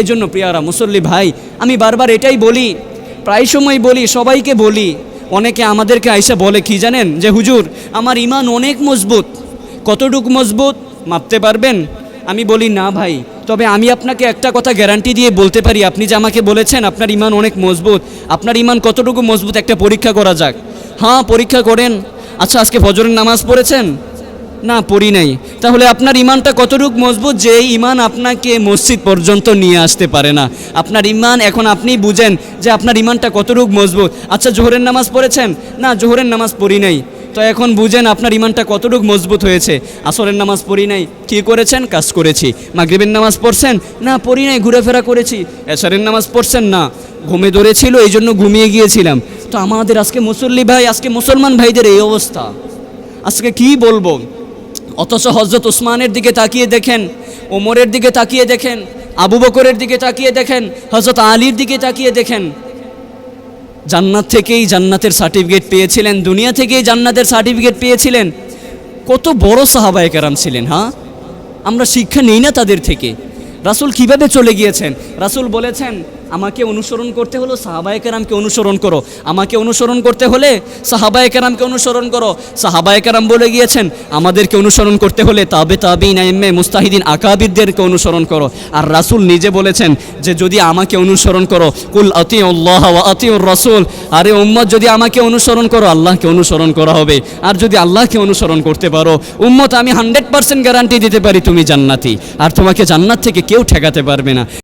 এই জন্য প্রিয়ারা মুসল্লি ভাই, আমি বারবার এটাই বলি, প্রায় সময় বলি, সবাইকে বলি। অনেকে আমাদেরকে আইসা বলে কি জানেন, যে হুজুর আমার ইমান অনেক মজবুত। কতটুকু মজবুত মাপতে পারবেন? আমি বলি না ভাই, তবে আমি আপনাকে একটা কথা গ্যারান্টি দিয়ে বলতে পারি, আপনি যে আমাকে বলেছেন আপনার ইমান অনেক মজবুত, আপনার ইমান কতটুকু মজবুত একটা পরীক্ষা করা যাক। হ্যাঁ, পরীক্ষা করেন। আচ্ছা, আজকে ফজরের নামাজ পড়েছেন? না, পড়ি নাই। তাহলে আপনার ইমানটা কতটুকু মজবুত যে এই ইমান আপনাকে মসজিদ পর্যন্ত নিয়ে আসতে পারে না। আপনার ইমান এখন আপনি বুঝেন যে আপনার ইমানটা কতটুকু মজবুত। আচ্ছা, জোহরের নামাজ পড়েছেন? না, জোহরের নামাজ পড়ি নাই। তো এখন বুঝেন আপনার ইমানটা কতটুকু মজবুত হয়েছে। আসরের নামাজ পড়ি নাই, কী করেছেন? কাজ করেছি। মাগরিবের নামাজ পড়ছেন? না, পড়ি নাই, ঘুরেফেরা করেছি। এশারের নামাজ পড়ছেন? না, ঘুমে ধরেছিল, এই জন্য ঘুমিয়ে গিয়েছিলাম। তো আমাদের আজকে মুসল্লি ভাই, আজকে মুসলমান ভাইদের এই অবস্থা, আজকে কি বলবো। অথচ হযরত উসমানের দিকে তাকিয়ে দেখেন, ওমরের দিকে তাকিয়ে দেখেন, আবু বকরের দিকে তাকিয়ে দেখেন, হযরত আলীর দিকে তাকিয়ে দেখেন। জান্নাত থেকেই জান্নাতের সার্টিফিকেট পেয়েছিলেন, দুনিয়া থেকেই জান্নাতের সার্টিফিকেট পেয়েছিলেন। কত বড় সাহাবায়ে কেরাম ছিলেন। হ্যাঁ, আমরা শিক্ষা নেই না তাদের থেকে। রাসূল কিভাবে চলে গিয়েছেন? রাসূল বলেছেন, আমাকে অনুসরণ করতে হলো সাহাবায়ে কেরামকে অনুসরণ করো, আমাকে অনুসরণ করতে হলে সাহাবায়ে কেরামকে অনুসরণ করো। সাহাবায়ে কেরাম বলে গিয়েছেন, আমাদেরকে অনুসরণ করতে হলে তাবে তাবিঈন, আইম্মে মুস্তাহিদিন, আকাবিরদেরকে অনুসরণ করো। আর রাসূল নিজে বলেছেন যে যদি আমাকে অনুসরণ করো, কুল আতিউল্লাহ ওয়া আতিউর রাসূল, আরে উম্মত যদি আমাকে অনুসরণ করো আল্লাহকে অনুসরণ করা হবে। আর যদি আল্লাহকে অনুসরণ করতে পারো উম্মত, আমি 100% গ্যারান্টি দিতে পারি তুমি জান্নাতি, আর তোমাকে জান্নাত থেকে কেউ ঠেকাতে পারবে না।